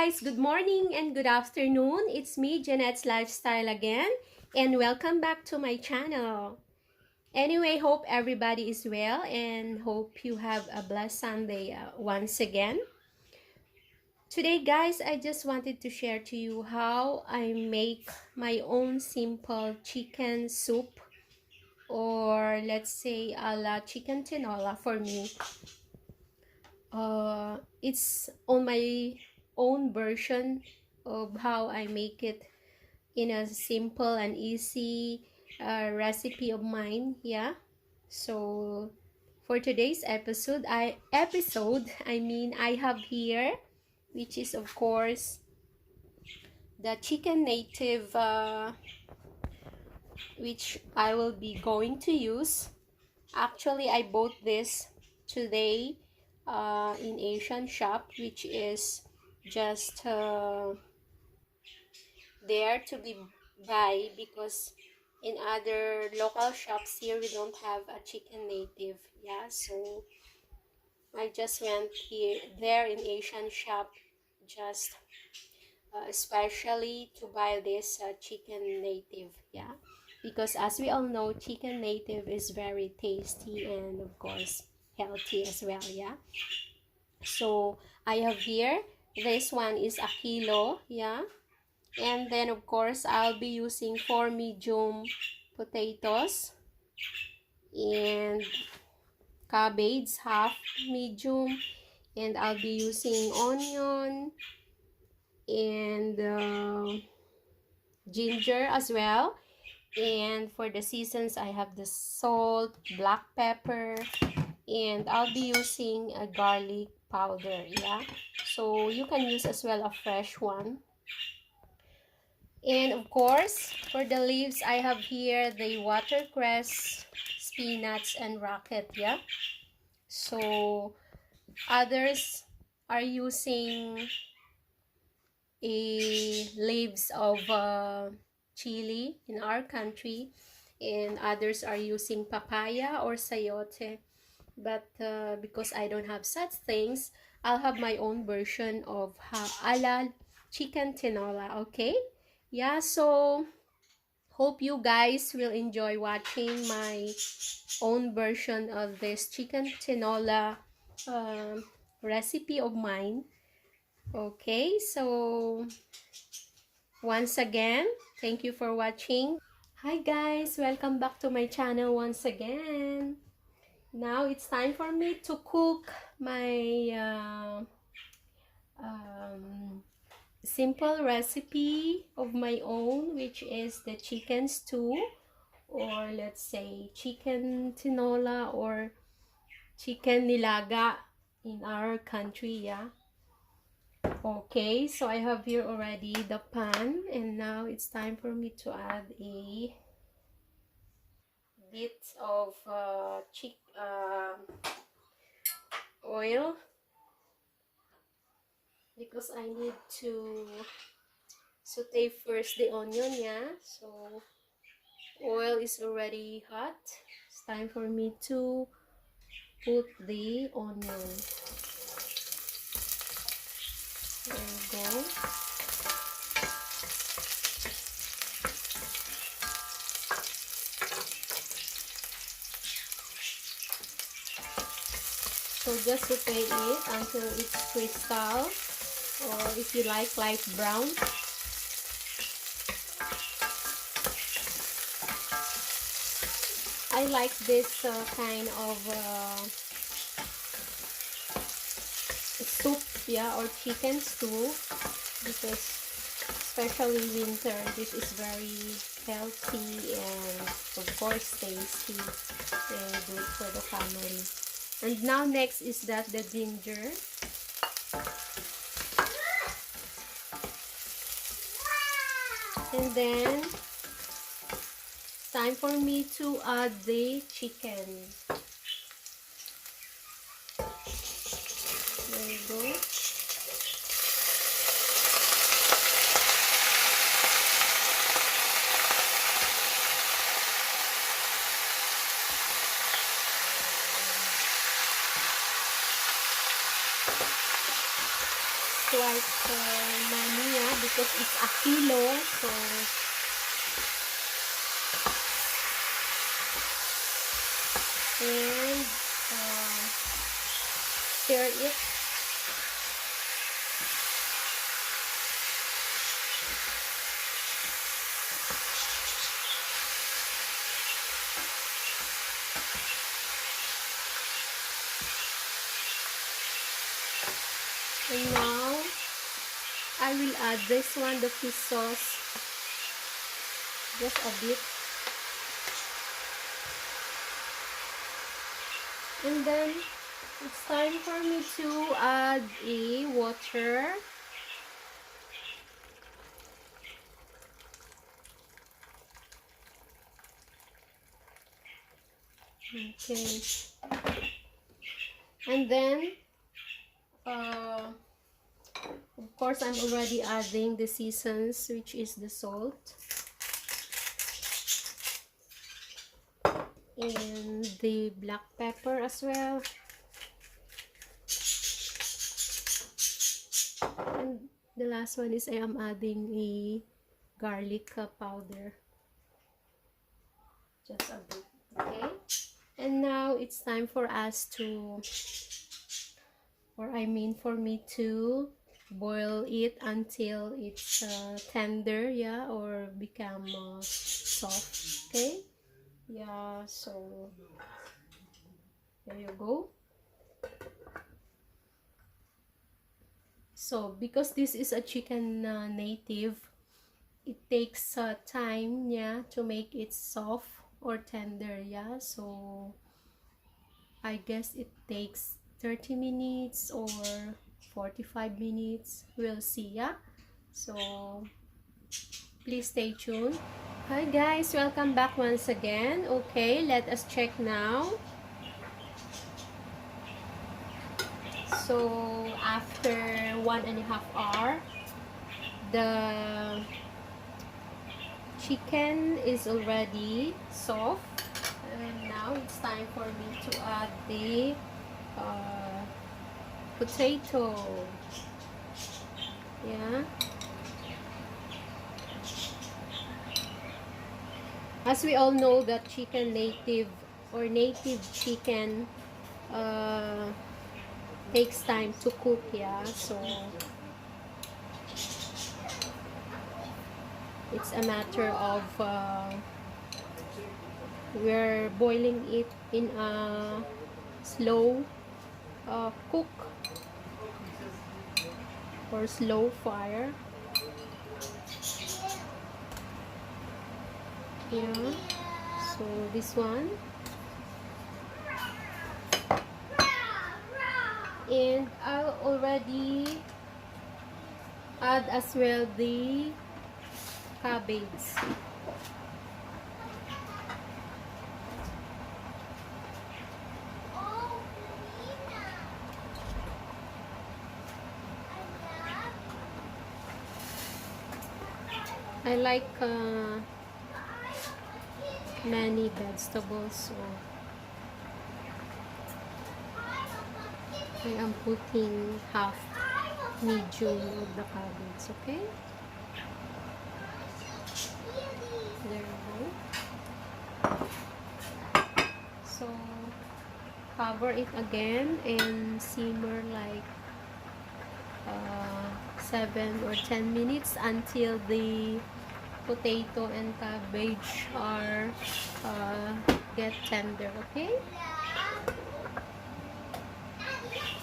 guys, good morning and good afternoon. It's me, Jeanette's Lifestyle again, and welcome back to my channel. Anyway, hope everybody is well and hope you have a blessed Sunday once again. Today guys, I just wanted to share to you how I make my own simple chicken soup, or let's say a la chicken tinola for me. It's on my own version of how I make it in a simple and easy recipe of mine. Yeah, so for today's episode, I have here, which is of course the chicken native, which I will be going to use. Actually, I bought this today in Asian shop, which is just there to be buy, because in other local shops here we don't have a chicken native. Yeah, so I just went here there in Asian shop, just especially to buy this chicken native. Yeah, because as we all know, chicken native is very tasty and of course healthy as well. Yeah, so I have here, this one is a kilo. Yeah, and then of course I'll be using 4 medium potatoes and cabbage half medium, and I'll be using onion and ginger as well. And for the seasons, I have the salt, black pepper, and I'll be using a garlic powder. Yeah, so you can use as well a fresh one. And of course, for the leaves, I have here the watercress, spinach, and rocket. Yeah, so others are using leaves of chili in our country, and others are using papaya or sayote. But because I don't have such things, I'll have my own version of a la chicken tinola. Okay, yeah, so hope you guys will enjoy watching my own version of this chicken tinola recipe of mine. Okay, so once again, thank you for watching. Hi guys, welcome back to my channel once again. Now it's time for me to cook my simple recipe of my own, which is the chicken stew, or let's say chicken tinola or chicken nilaga in our country. Yeah, okay, so I have here already the pan, and now it's time for me to add a bit of oil, because I need to saute first the onion. Yeah, so oil is already hot. It's time for me to put the onion. There we go. So just saute it until it's crystal, or if you like light brown. I like this kind of soup, yeah, or chicken stew, because especially winter, this is very healthy and of course tasty and good for the family. And now next is that the ginger. And then time for me to add the chicken. There you go. quite many, yeah, because it's a kilo. So and stir it. And now I will add this one, the fish sauce, just a bit. And then it's time for me to add a water. Okay. And then of course, I'm already adding the seasons, which is the salt and the black pepper as well. And the last one is I am adding a garlic powder. Just a bit, okay? And now it's time for us to, for me to boil it until it's tender, yeah, or become soft, okay? Yeah, so there you go. So because this is a chicken native, it takes time, yeah, to make it soft or tender, yeah. So I guess it takes 30 minutes or 45 minutes. We'll see, yeah. So please stay tuned. Hi guys, welcome back once again. Okay, let us check now. So after 1.5 hours, the chicken is already soft, and now it's time for me to add the potato. Yeah, as we all know that chicken native or native chicken takes time to cook, yeah. So it's a matter of we're boiling it in a slow cook or slow fire. Yeah, so this one, and I'll already add as well the cabbage. I like many vegetables, so I am putting half medium of the cabbage, okay? There we go. So cover it again and simmer like 7 or 10 minutes until the potato and cabbage are get tender, okay?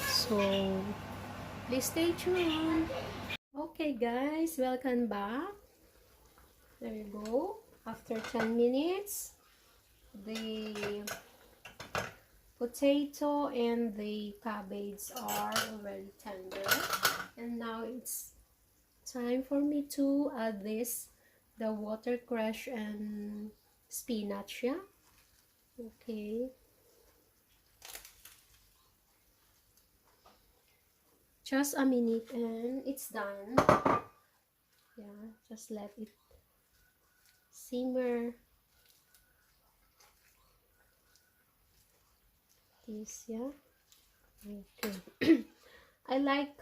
So please stay tuned. Okay guys, welcome back. There you go. After 10 minutes, the potato and the cabbage are already tender, and now it's time for me to add the watercress and spinach, yeah. Okay, just a minute and it's done. Yeah, just let it simmer this, yeah. Okay. I like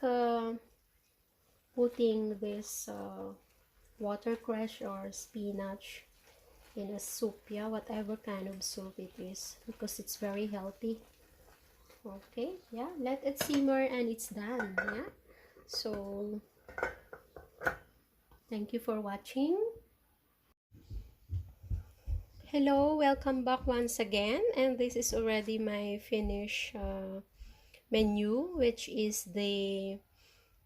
putting this watercress or spinach in a soup, yeah, whatever kind of soup it is, because it's very healthy. Okay, yeah, let it simmer and it's done. Yeah, so thank you for watching. Hello, welcome back once again, and this is already my finished menu, which is the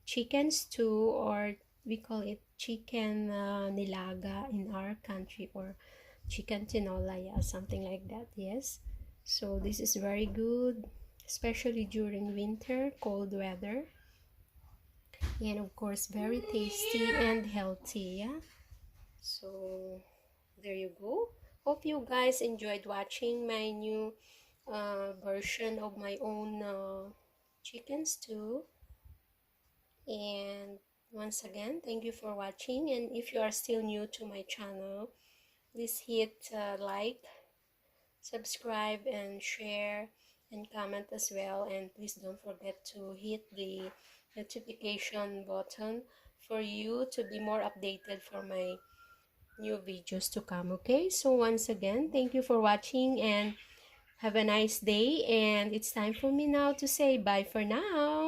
chicken stew, or we call it chicken nilaga in our country, or chicken tinola, yeah, something like that. Yes, so this is very good, especially during winter, cold weather, and of course very tasty and healthy. Yeah, so there you go. Hope you guys enjoyed watching my new version of my own chicken stew. And once again, thank you for watching. And if you are still new to my channel, please hit like, subscribe, and share, and comment as well. And please don't forget to hit the notification button for you to be more updated for my new videos to come. Okay, so once again, thank you for watching and have a nice day. And it's time for me now to say bye for now.